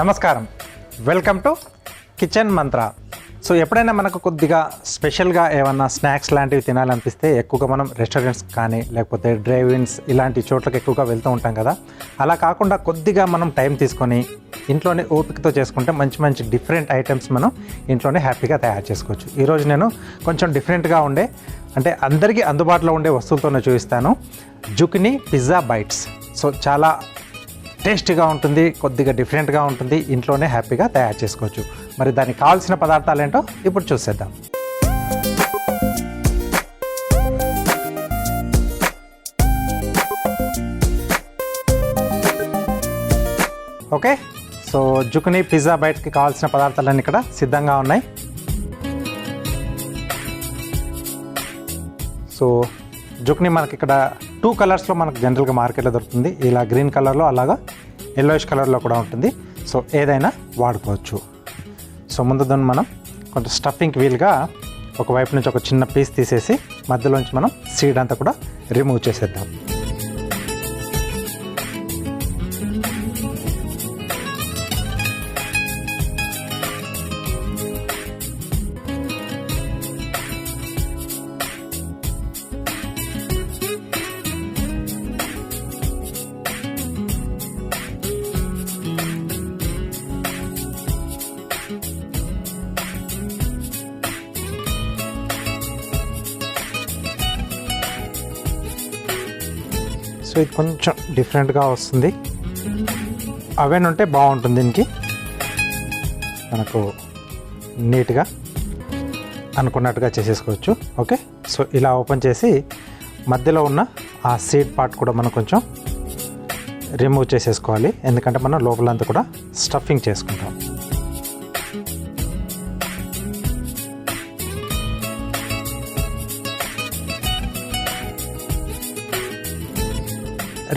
నమస్కారం, welcome to kitchen Mantra. So ఎప్పుడైనా మనకు కొద్దిగా స్పెషల్గా ఏమన్నా స్నాక్స్ లాంటివి తినాలనిపిస్తే ఎక్కువగా మనం రెస్టారెంట్స్ కానీ లేకపోతే డ్రైవ్-ఇన్స్ ఇలాంటి చోట్లకి ఎక్కువగా వెళ్తూ ఉంటాం కదా. అలా కాకుండా కొద్దిగా మనం టైం తీసుకొని ఇంట్లోనే ఓపికతో చేసుకుంటే మంచి మంచి డిఫరెంట్ ఐటమ్స్ మనం ఇంట్లోనే హ్యాపీగా తయారు చేసుకోవచ్చు. ఈరోజు నేను కొంచెం డిఫరెంట్గా ఉండే, అంటే అందరికీ అందుబాటులో ఉండే వస్తువులతోనే చూపిస్తాను. Zucchini pizza bytes. సో చాలా టేస్టీగా ఉంటుంది, కొద్దిగా డిఫరెంట్గా ఉంటుంది, ఇంట్లోనే హ్యాపీగా తయారు చేసుకోవచ్చు. మరి దానికి కావాల్సిన పదార్థాలు ఏంటో ఇప్పుడు చూసేద్దాం. ఓకే, సో జుకినీ పిజ్జా బైట్స్కి కావాల్సిన పదార్థాలన్నీ ఇక్కడ సిద్ధంగా ఉన్నాయి. సో జుకినీ మనకి ఇక్కడ 2 కలర్స్లో మనకు జనరల్గా మార్కెట్లో దొరుకుతుంది. ఇలా గ్రీన్ కలర్లో, అలాగా ఎల్లోయిష్ కలర్లో కూడా ఉంటుంది. సో ఏదైనా వాడుకోవచ్చు. సో ముందు దాన్ని మనం కొంచెం స్టఫింగ్కి వీలుగా ఒకవైపు నుంచి ఒక చిన్న పీస్ తీసేసి మధ్యలోంచి మనం సీడ్ అంతా కూడా రిమూవ్ చేసేద్దాం. సో ఇది కొంచెం డిఫరెంట్గా వస్తుంది. అవెన్ ఉంటే బాగుంటుంది. దీనికి మనకు నీట్గా అనుకున్నట్టుగా చేసేసుకోవచ్చు. ఓకే, సో ఇలా ఓపెన్ చేసి మధ్యలో ఉన్న ఆ సీడ్ పార్ట్ కూడా మనం కొంచెం రిమూవ్ చేసేసుకోవాలి. ఎందుకంటే మనం లోపలంతా కూడా స్టఫింగ్ చేసుకుంటాం.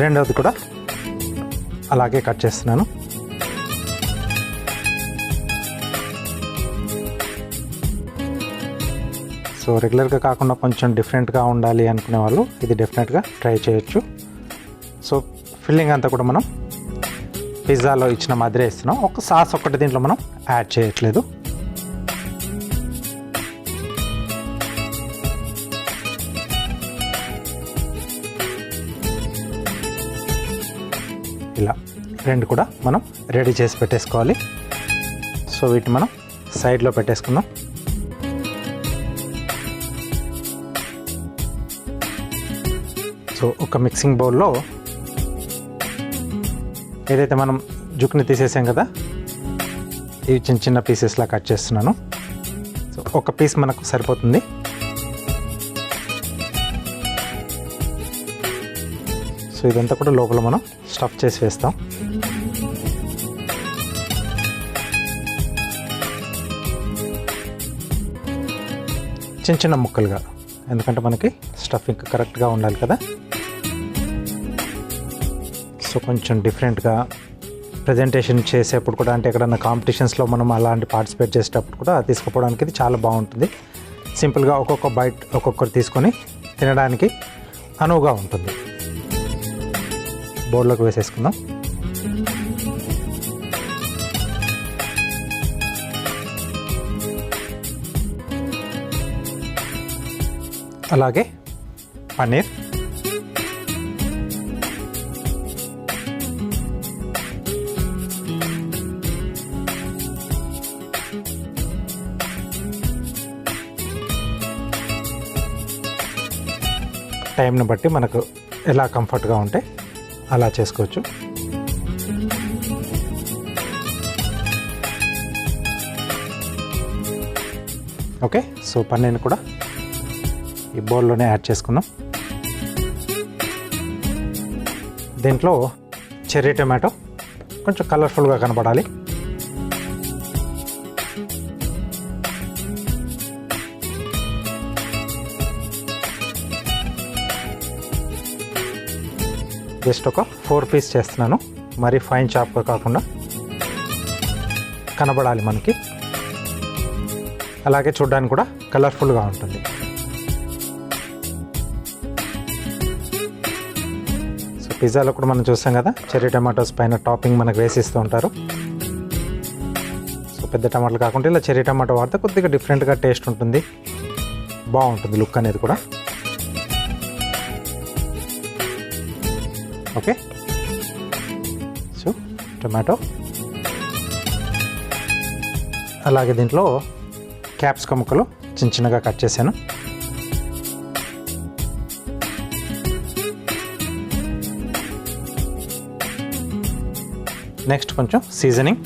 రెండవది కూడా అలాగే కట్ చేస్తున్నాను. సో రెగ్యులర్గా కాకుండా కొంచెం డిఫరెంట్గా ఉండాలి అనుకునే వాళ్ళు ఇది డెఫినెట్గా ట్రై చేయొచ్చు. సో ఫిల్లింగ్ అంతా కూడా మనం పిజ్జాలో ఇచ్చిన మాదిరే ఇస్తున్నాం. ఒక సాస్ ఒక్కటి దీంట్లో మనం యాడ్ చేయట్లేదు. ఇలా రెండు కూడా మనం రెడీ చేసి పెట్టేసుకోవాలి. సో వీటిని మనం సైడ్లో పెట్టేసుకుందాం. సో ఒక మిక్సింగ్ బౌల్లో ఏదైతే మనం జుకినీ తీసేసాం కదా, ఇవి చిన్న చిన్న పీసెస్లా కట్ చేస్తున్నాను. సో ఒక పీస్ మనకు సరిపోతుంది. సో ఇదంతా కూడా లోపల మనం స్టఫ్ చేసి వేస్తాం. చిన్న చిన్న ముక్కలుగా, ఎందుకంటే మనకి స్టఫింగ్ కరెక్ట్గా ఉండాలి కదా. సో కొంచెం డిఫరెంట్గా ప్రజెంటేషన్ చేసేప్పుడు కూడా, అంటే ఎక్కడన్నా కాంపిటీషన్స్లో మనం అలాంటి పార్టిసిపేట్ చేసేటప్పుడు కూడా తీసుకుపోవడానికి ఇది చాలా బాగుంటుంది. సింపుల్గా ఒక్కొక్క బైట్ ఒక్కొక్కరు తీసుకొని తినడానికి అనువుగా ఉంటుంది. బౌల్లోకి వేసేసుకుందాం. అలాగే పన్నీర్, టైంని బట్టి మనకు ఎలా కంఫర్ట్గా ఉంటే అలా చేసుకోవచ్చు. ఓకే, సో పన్నీర్ని కూడా ఈ బౌల్లోనే యాడ్ చేసుకుందాం. దీంట్లో చెర్రీ టొమాటో కొంచెం కలర్ఫుల్గా కనపడాలి. జస్ట్ ఒక 4 పీస్ చేస్తున్నాను. మరి ఫైన్ చాప్గా కాకుండా కనబడాలి మనకి. అలాగే చూడడానికి కూడా కలర్ఫుల్గా ఉంటుంది. సో పిజ్జాలో కూడా మనం చూస్తాం కదా, చెర్రీ టమాటోస్ పైన టాపింగ్ మనకు వేసిస్తూ ఉంటారు. పెద్ద టమాటాలు కాకుండా ఇలా చెర్రీ టమాటా వాడితే కొద్దిగా డిఫరెంట్గా టేస్ట్ ఉంటుంది, బాగుంటుంది లుక్ అనేది కూడా. ఓకే, సో టమాటో, అలాగే దీంట్లో క్యాప్సికమ్ ముక్కలు చిన్న చిన్నగా కట్ చేశాను. నెక్స్ట్ కొంచెం సీజనింగ్,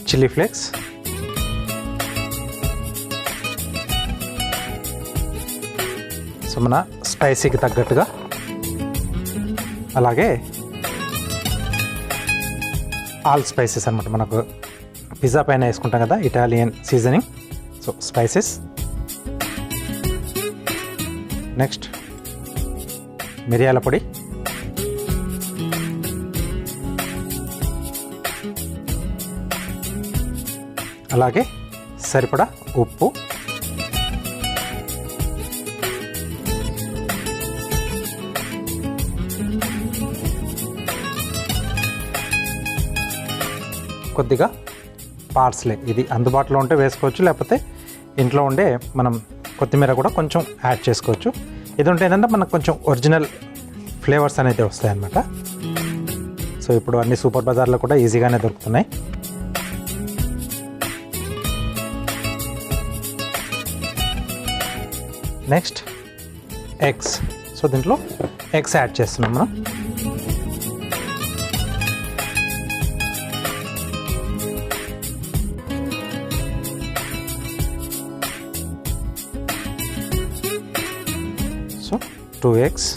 చిల్లీ ఫ్లేక్స్, సో మన స్పైసీకి తగ్గట్టుగా, అలాగే ఆల్ స్పైసెస్ అనమాట, మనకు పిజ్జా పైన వేసుకుంటాం కదా Italian seasoning, so spices. Next మిరియాల పొడి, అలాగే సరిపడా ఉప్పు, కొద్దిగా పార్స్లే, ఇది అందుబాటులో ఉంటే వేసుకోవచ్చు, లేకపోతే ఇంట్లో ఉండే మనం కొత్తిమీర కూడా కొంచెం యాడ్ చేసుకోవచ్చు. ఇది ఉంటే ఏంటంటే మనకు కొంచెం ఒరిజినల్ ఫ్లేవర్స్ అనేది వస్తాయి అన్నమాట. సో ఇప్పుడు అన్ని సూపర్ బజార్లో కూడా ఈజీగానే దొరుకుతున్నాయి. నెక్స్ట్ ఎగ్స్, సో దీంట్లో ఎగ్స్ యాడ్ చేస్తున్నాం మనం. సో 2 eggs,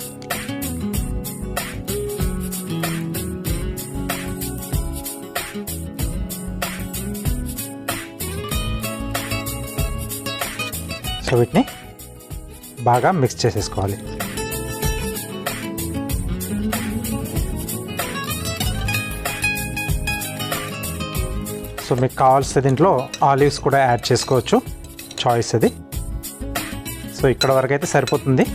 సో వీటిని బాగా మిక్స్ చేసేసుకోవాలి. సో మీకు కావాల్సిన దీంట్లో ఆలివ్స్ కూడా యాడ్ చేసుకోవచ్చు, చాయిస్ అది. సో ఇక్కడ వరకు అయితే సరిపోతుంది.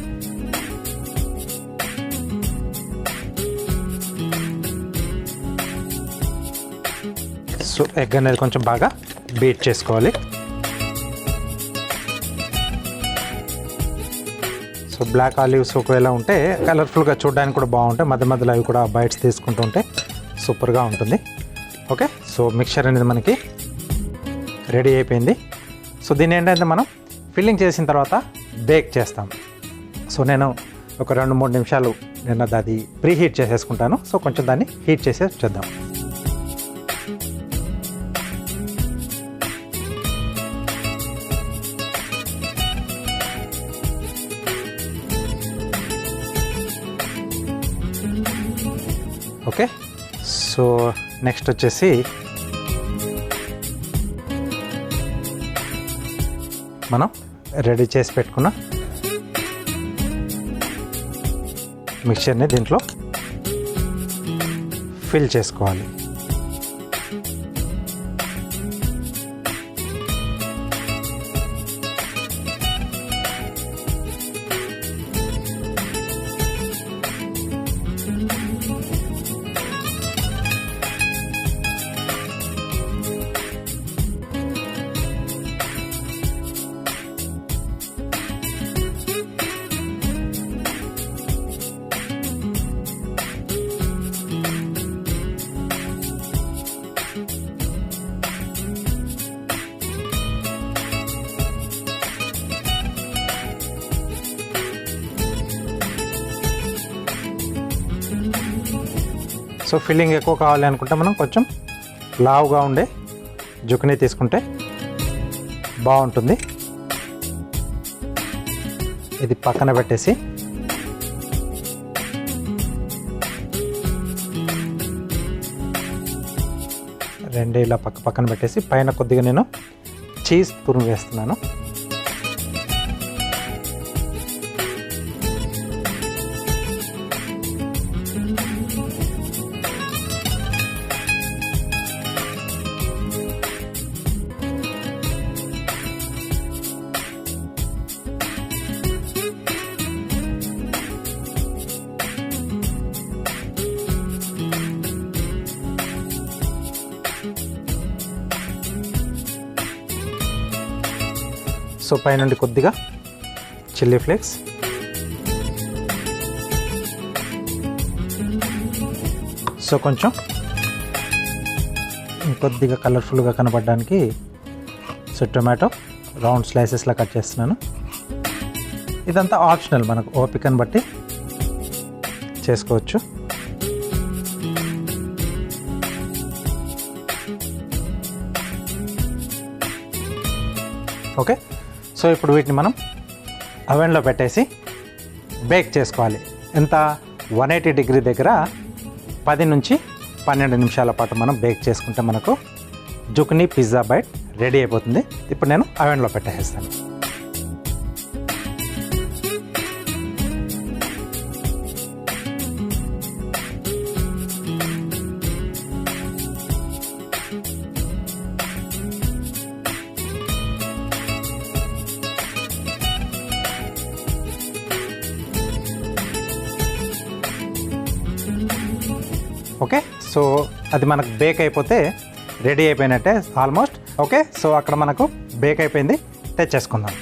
సో ఎగ్ అనేది కొంచెం బాగా బీట్ చేసుకోవాలి. సో బ్లాక్ ఆలివ్స్ ఒకవేళ ఉంటే కలర్ఫుల్గా చూడడానికి కూడా బాగుంటాయి, మధ్య మధ్యలో అవి కూడా బైట్స్ తీసుకుంటూ ఉంటే సూపర్గా ఉంటుంది. ఓకే, సో మిక్చర్ అనేది మనకి రెడీ అయిపోయింది. సో దీన్ని ఏంటంటే మనం ఫిల్లింగ్ చేసిన తర్వాత బేక్ చేస్తాం. సో నేను ఒక 2-3 నిమిషాలు నేను అది ప్రీ హీట్ చేసేసుకుంటాను. సో కొంచెం దాన్ని హీట్ చేసే చూద్దాం. ఓకే, సో నెక్స్ట్ వచ్చేసి మనం రెడీ చేసి పెట్టుకున్న మిక్చర్ని దీంట్లో ఫిల్ చేసుకోవాలి. సో ఫిల్లింగ్ ఎక్కువ కావాలి అనుకుంటే మనం కొంచెం లావుగా ఉండే జుకనీ తీసుకుంటే బాగుంటుంది. ఇది పక్కన పెట్టేసి రెండు ఇలా పక్కన పెట్టేసి పైన కొద్దిగా నేను చీజ్ తురుము వేస్తున్నాను. సో పైనుండి కొద్దిగా చిల్లీ ఫ్లేక్స్, సో కొంచెం ఇంకొద్దిగా కలర్ఫుల్గా కనపడడానికి సో టొమాటో రౌండ్ స్లైసెస్లా కట్ చేస్తున్నాను. ఇదంతా ఆప్షనల్, మనకు ఓపికను బట్టి చేసుకోవచ్చు. ఓకే, సో ఇప్పుడు వీటిని మనం అవెన్లో పెట్టేసి బేక్ చేసుకోవాలి. ఎంత 180 డిగ్రీ దగ్గర 10 నుంచి 12 నిమిషాల పాటు మనం బేక్ చేసుకుంటే మనకు జుకినీ పిజ్జా బైట్ రెడీ అయిపోతుంది. ఇప్పుడు నేను అవెన్లో పెట్టేస్తాను. ఓకే, సో అది మనకు బేక్ అయిపోతే రెడీ అయిపోయినట్టే ఆల్మోస్ట్. ఓకే, సో అక్కడ మనకు బేక్ అయిపోయింది, తెచ్చేసుకుందాం.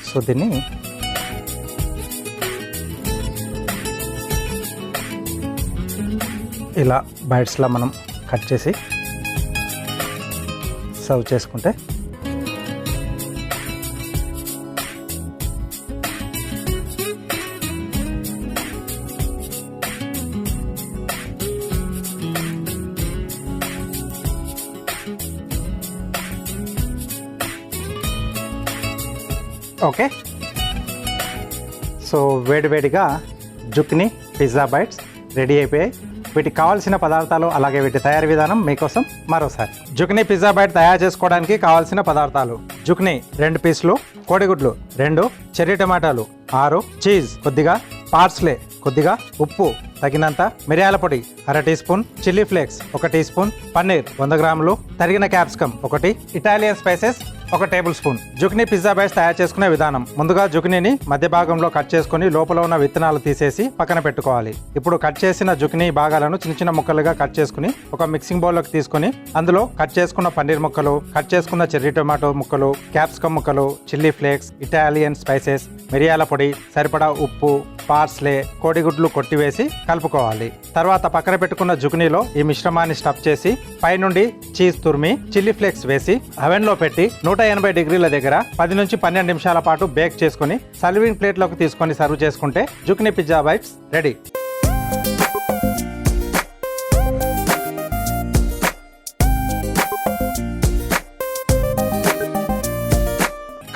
సో దీన్ని ఇలా బైట్స్లా మనం కట్ చేసి సర్వ్ చేసుకుంటే ఓకే, సో వేడివేడిగా జుకినీ పిజ్జా బైట్స్ రెడీ అయిపోయాయి. వీటికి కావాల్సిన పదార్థాలు అలాగే వీటి తయారీ విధానం మీకోసం మరోసారి. జుకినీ పిజ్జా బైట్ తయారు చేసుకోవడానికి కావాల్సిన పదార్థాలు: జుకినీ 2 పీసులు, కోడిగుడ్లు 2, చెర్రీ టమాటాలు 6, చీజ్ కొద్దిగా, పార్స్లే కొద్దిగా, ఉప్పు తగినంత, మిరియాల పొడి 1/2 teaspoon, chilli flakes 1 teaspoon, paneer 100 గ్రాములు, తరిగిన capsicum 1, Italian spices 1 tablespoon. Zucchini pizza bites తయారు చేసుకునే విధానం: ముందుగా జుకినీని మధ్య భాగంలో కట్ చేసుకుని లోపల ఉన్న విత్తనాలు తీసేసి పక్కన పెట్టుకోవాలి. ఇప్పుడు కట్ చేసిన జుకినీ భాగాలను చిన్న చిన్న ముక్కలుగా కట్ చేసుకుని ఒక మిక్సింగ్ బౌల్లోకి తీసుకుని అందులో కట్ చేసుకున్న పన్నీర్ ముక్కలు, కట్ చేసుకున్న చెర్రీ టొమాటో ముక్కలు, క్యాప్సికమ్ ముక్కలు, చిల్లీ ఫ్లేక్స్, ఇటాలియన్ స్పైసెస్, మిరియాల పొడి, సరిపడా ఉప్పు, పార్స్లే, కోడిగుడ్లు కొట్టివేసి కలుపుకోవాలి. తర్వాత పక్కన పెట్టుకున్న జుకినీలో ఈ మిశ్రమాన్ని స్టఫ్ చేసి పైనుండి చీజ్ తురిమి, చిల్లీ ఫ్లేక్స్ వేసి అవెన్ లో పెట్టి 180 డిగ్రీల దగ్గర 10 నుంచి 12 నిమిషాల పాటు బేక్ చేసుకుని సర్వింగ్ ప్లేట్లోకి తీసుకొని సర్వ్ చేసుకుంటే జుకినీ పిజ్జా బైట్స్ రెడీ.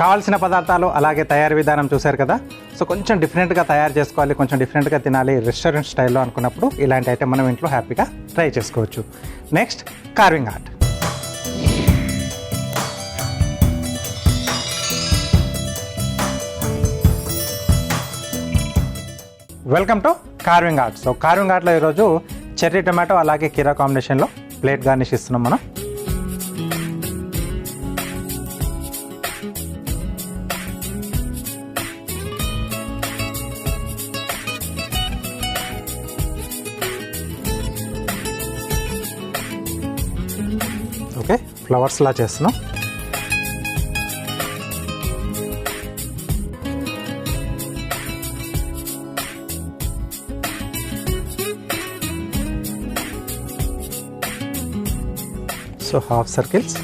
కావాల్సిన పదార్థాలు అలాగే తయారీ విధానం చూశారు కదా. సో కొంచెం డిఫరెంట్గా తయారు చేసుకోవాలి, కొంచెం డిఫరెంట్గా తినాలి రెస్టారెంట్ స్టైల్లో అనుకున్నప్పుడు ఇలాంటి ఐటెం మనం ఇంట్లో హ్యాపీగా ట్రై చేసుకోవచ్చు. Next, carving art. Welcome to carving art. So carving ఆర్ట్లో ఈరోజు చెర్రీ టొమాటో అలాగే కీరా కాంబినేషన్లో ప్లేట్ గార్నిష్ ఇస్తున్నాం మనం. ఓకే, ఫ్లవర్స్లా చేస్తున్నాం. సో హాఫ్ సర్కిల్స్,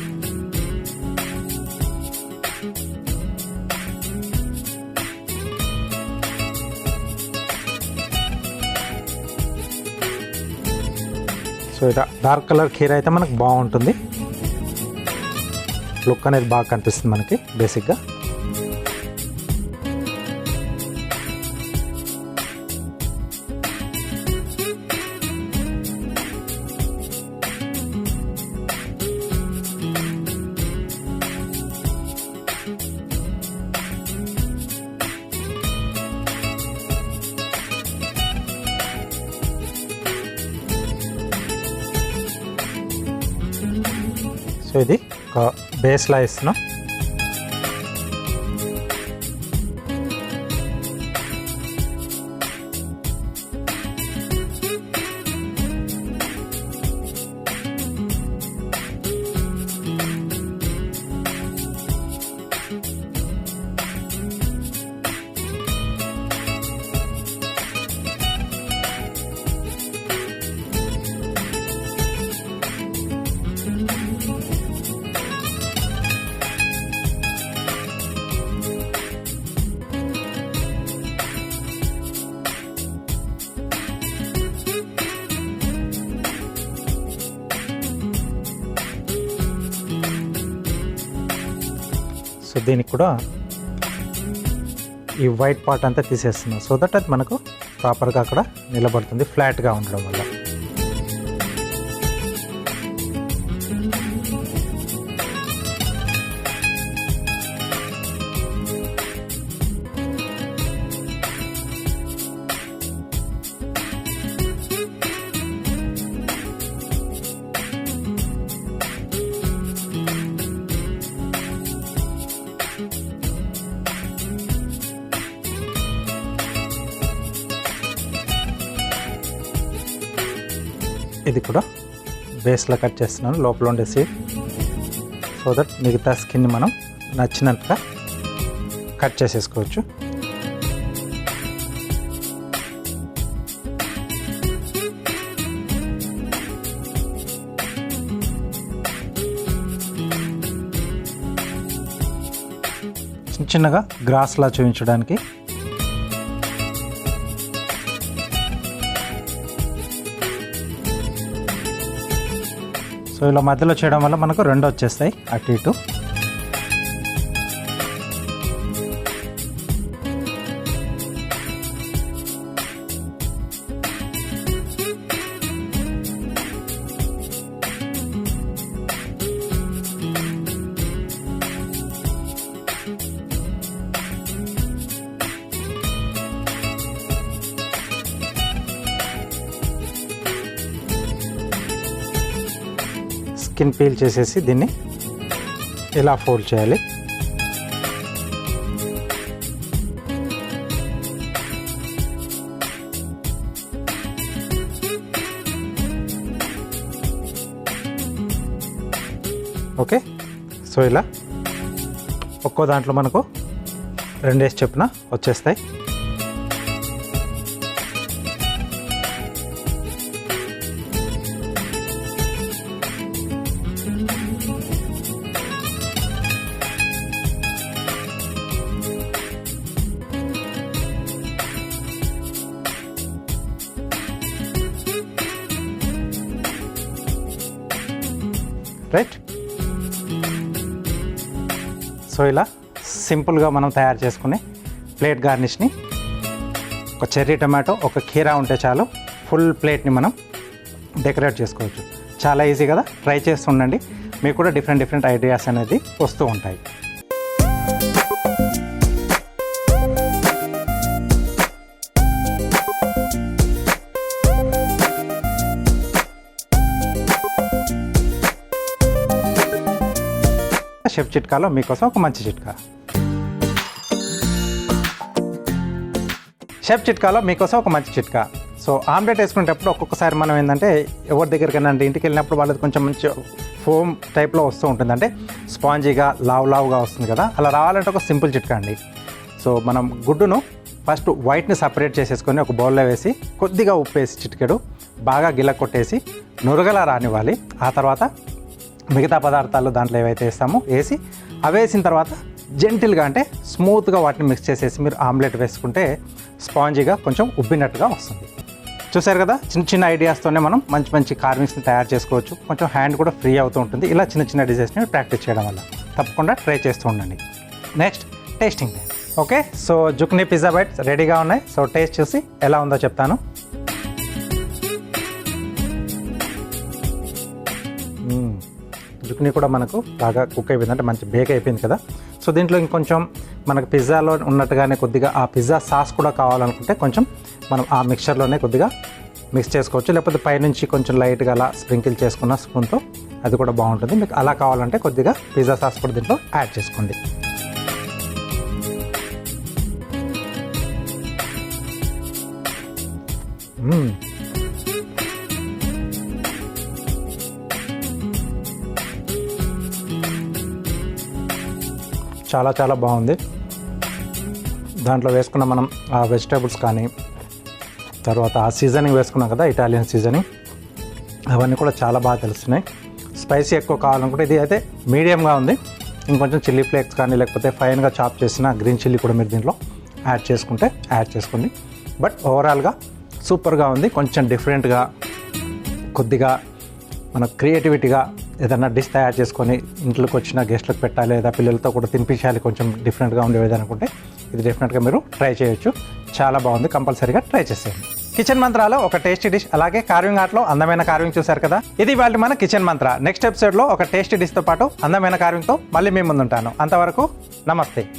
సో ఇలా డార్క్ కలర్ కీర అయితే మనకు బాగుంటుంది, లుక్ అనేది బాగా కనిపిస్తుంది మనకి బేసిక్గా. సో ఇది ఒక బేస్లా ఇస్తున్నాం. సో దీనికి కూడా ఈ వైట్ పార్ట్ అంతా తీసేస్తున్నాం. సో దట్ అది మనకు ప్రాపర్గా అక్కడ నిలబడుతుంది ఫ్లాట్గా ఉండడం వల్ల. ఇది కూడా బేస్లో కట్ చేస్తున్నాను లోపల ఉండే సీడ్. సో దట్ మిగతా స్కిన్ని మనం నచ్చినట్టుగా కట్ చేసేసుకోవచ్చు. చిన్న చిన్నగా గ్రాస్లా చూపించడానికి. సో ఇలా మధ్యలో చేయడం వల్ల మనకు రెండు వచ్చేస్తాయి అటు ఇటు. స్కిన్ పీల్ చేసేసి దీన్ని ఇలా ఫోల్డ్ చేయాలి. ఓకే, సో ఇలా ఒక్కో దాంట్లో మనకు 2 చొప్పున వచ్చేస్తాయి. రైట్. సో ఇలా సింపుల్గా మనం తయారు చేసుకునే ప్లేట్ గార్నిష్ని, ఒక చెర్రీ టమాటో, ఒక కీరా ఉంటే చాలు ఫుల్ ప్లేట్ని మనం డెకరేట్ చేసుకోవచ్చు. చాలా ఈజీ కదా, ట్రై చేస్తూ ఉండండి. మీకు కూడా డిఫరెంట్ ఐడియాస్ అనేది వస్తూ ఉంటాయి. షెఫ్ చిట్కాలో మీకోసం ఒక మంచి చిట్కా. షెఫ్ చిట్కాలో మీకోసం ఒక మంచి చిట్కా. సో ఆమ్లెట్ వేసుకునేటప్పుడు ఒక్కొక్కసారి మనం ఏంటంటే ఎవరి దగ్గరికైనా అంటే ఇంటికి వెళ్ళినప్పుడు వాళ్ళది కొంచెం మంచి ఫోమ్ టైప్లో వస్తూ ఉంటుంది, అంటే స్పాంజీగా లావుగా వస్తుంది కదా. అలా రావాలంటే ఒక సింపుల్ చిట్కా అండి. సో మనం గుడ్డును ఫస్ట్ వైట్ని సపరేట్ చేసేసుకొని ఒక బౌల్లో వేసి కొద్దిగా ఉప్పు వేసి చిటికెడు బాగా గిల్ల కొట్టేసి నురగలా రానివ్వాలి. ఆ తర్వాత మిగతా పదార్థాలు దాంట్లో ఏవైతే వేస్తామో వేసి అవి వేసిన తర్వాత జెంటిల్గా అంటే స్మూత్గా వాటిని మిక్స్ చేసేసి మీరు ఆమ్లెట్ వేసుకుంటే స్పాంజీగా కొంచెం ఉబ్బినట్టుగా వస్తుంది. చూసారు కదా, చిన్న ఐడియాస్తోనే మనం మంచి కార్వింగ్స్ని తయారు చేసుకోవచ్చు. కొంచెం హ్యాండ్ కూడా ఫ్రీ అవుతూ ఉంటుంది ఇలా చిన్న డిజైన్స్ని ప్రాక్టీస్ చేయడం వల్ల. తప్పకుండా ట్రై చేస్తూ ఉండండి. Next tasting. Okay, so zucchini pizza bites రెడీగా ఉన్నాయి. సో టేస్ట్ చూసి ఎలా ఉందో చెప్తాను. జుక్నీ కూడా మనకు బాగా కుక్ అయిపోయింది, అంటే మంచి బేక్ అయిపోయింది కదా. సో దీంట్లో ఇంకొంచెం మనకు పిజ్జాలో ఉన్నట్టుగానే కొద్దిగా ఆ పిజ్జా సాస్ కూడా కావాలనుకుంటే కొంచెం మనం ఆ మిక్చర్లోనే కొద్దిగా మిక్స్ చేసుకోవచ్చు. లేకపోతే పైనుంచి కొంచెం లైట్గా అలా స్ప్రింకిల్ చేసుకున్న స్పూన్తో అది కూడా బాగుంటుంది. మీకు అలా కావాలంటే కొద్దిగా పిజ్జా సాస్ కూడా దీంట్లో యాడ్ చేసుకోండి. చాలా చాలా బాగుంది. దాంట్లో వేసుకున్న మనం ఆ వెజిటేబుల్స్ కానీ, తర్వాత ఆ సీజనింగ్ వేసుకున్నాం కదా, ఇటాలియన్ సీజనింగ్, అవన్నీ కూడా చాలా బాగా తెలుస్తున్నాయి. స్పైసీ ఎక్కువ కావాలనుకుంటే ఇది అయితే మీడియంగా ఉంది. ఇంకొంచెం చిల్లీ ఫ్లేక్స్ కానీ లేకపోతే ఫైన్గా చాప్ చేసిన గ్రీన్ చిల్లీ కూడా మీరు దీంట్లో యాడ్ చేసుకోండి. బట్ ఓవరాల్గా సూపర్గా ఉంది. కొంచెం డిఫరెంట్గా, కొద్దిగా మన క్రియేటివిటీగా ఏదైనా డిష్ తయారు చేసుకొని ఇంట్లోకి వచ్చిన గెస్ట్లకు పెట్టాలి, లేదా పిల్లలతో కూడా తినిపించాలి, కొంచెం డిఫరెంట్గా ఉండేది అనుకుంటే ఇది డెఫినెట్గా మీరు ట్రై చేయొచ్చు. చాలా బాగుంది, కంపల్సరీగా ట్రై చేసేయండి. కిచెన్ మంత్రాలో ఒక టేస్టీ డిష్, అలాగే కార్వింగ్ ఆర్ట్లో అందమైన కార్వింగ్ చూశారు కదా. ఇది వాళ్ళ మన కిచెన్ మంత్ర. నెక్స్ట్ ఎపిసోడ్లో ఒక టేస్టీ డిష్తో పాటు అందమైన కార్వింగ్తో మళ్ళీ మీ ముందుంటాను. అంతవరకు నమస్తే.